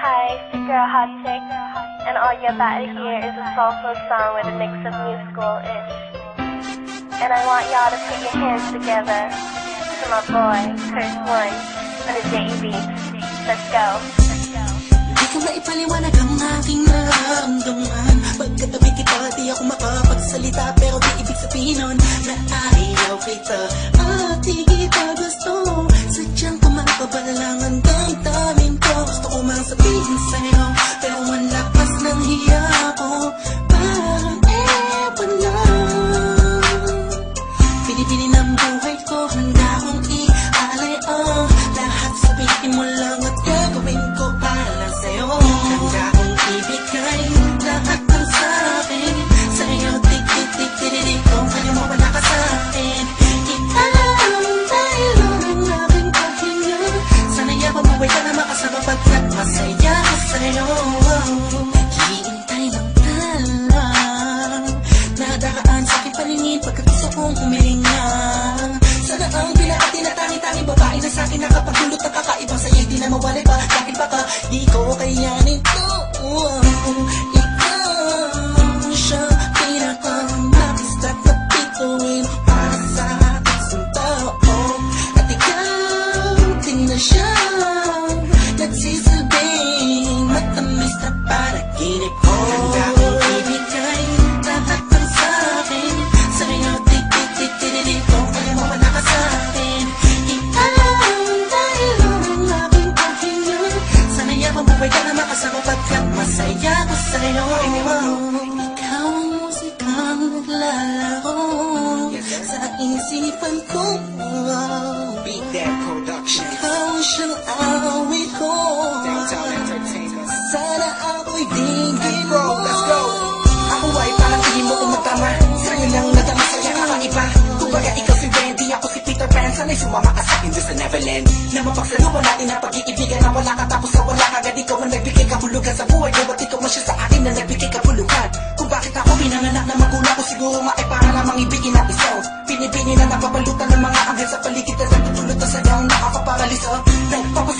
Hi, it's your girl Hot Chick, and all you're about to hear is a soulful song with a mix of musical-ish. And I want y'all to put your hands together to my boy, Curse One, on the JB. Let's go. Di ko maipaliwanag ang aking nararamdaman. Pagkatabi kita, di ako makapagsalita, pero di ibig sabihin nun na ayaw kita at di kita gusto. Sadyang kumakabalangan ang damdamin ko. Gusto ko mang sabihin sa'yo, pero ang lakas ng hiya ko, parang ewan lang. Pinipili ng buhay ko, handa kong ialay ang lahat. Sabihin mo lang at gagawin ko para lang sa'yo. Handa kong ibigay lahat ng sa'kin sa'yo. Tik-tik-tik-tik-tik, kung kaya mo wala ka sa'kin. Ialam dahil ang aking paghinga. Sana yaman buhay ka na makasama pagkat masaya ko sa'yo. Naghihintay ng talang nadaan sa aking paningin pagkat gusto kong humihinga. Sana ang pinaka-tinatangi-tangi babae na sa'kin nakapagdulot ng kakaibang sa'yo di na mawalay pa. Dahil baka di ko kayanin to. Ikaw siya pinaka-magistat na bituin para sa isang tao. At ikaw din na siya nagsisilbing matamis na panaginip ko. Handa kong ibigay lahat ng sa'kin sa'yo. Tik-tik-tik-tik-tik, kung kaya mo wala ka sa'kin. Ialam dahil ang aking paghinga. Sana yaman buhay ka na makasama pagkat masaya ko sa'yo. Ikaw ang musikang naglalaro sa isipan ko. Beat That Production. Ikaw siyang awit ko. Downtown Entertainment. Sana ako'y dinggin Bro, mo. let's go. Ako ay parang tingin mo umatama. Sa'yo lang nadama sa'yo kakaiba. Kumbaga ikaw si Wendy, ako si Peter Pan. Sana'y sumama ka sa'kin doon sa Neverland. Na mapagsaluhan natin ang pag-iibigan na wala ka tapos sa wala ka. Agad ikaw ang nagbigay kabulugan sa buhay ko. Ba't ikaw man siya sa akin na nagbigay kabulugan? Kung bakit ako pinanganak na magulang ko, siguro nga ay para lamang ibigin ang isaw. Pinipini na napapalutan ng mga anghel sa paligid at nagtutulot na sa'yo ang nakakaparaliso. Nagpapasalamat